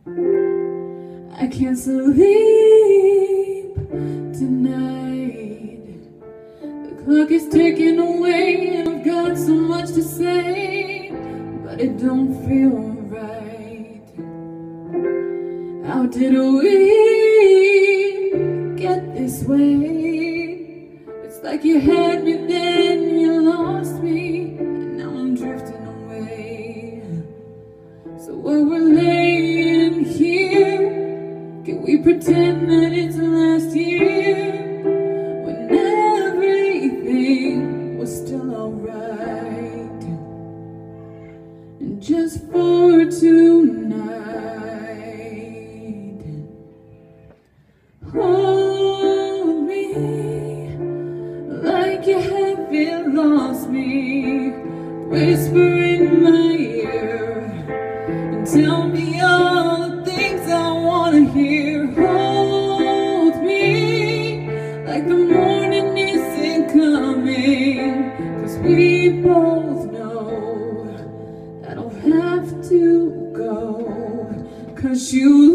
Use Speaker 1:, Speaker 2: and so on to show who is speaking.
Speaker 1: I can't sleep tonight. The clock is ticking away and I've got so much to say, but it don't feel right. How did we get this way? It's like you had me then you lost me, and now I'm drifting away. So while we're laying here, can we pretend that it's last year, when everything was still alright? And just for tonight, hold me like you haven't lost me, whisper in my ear and tell me all the things I wanna hear. Hold me like the morning isn't coming, 'cause we both know that I'll have to go, 'cause you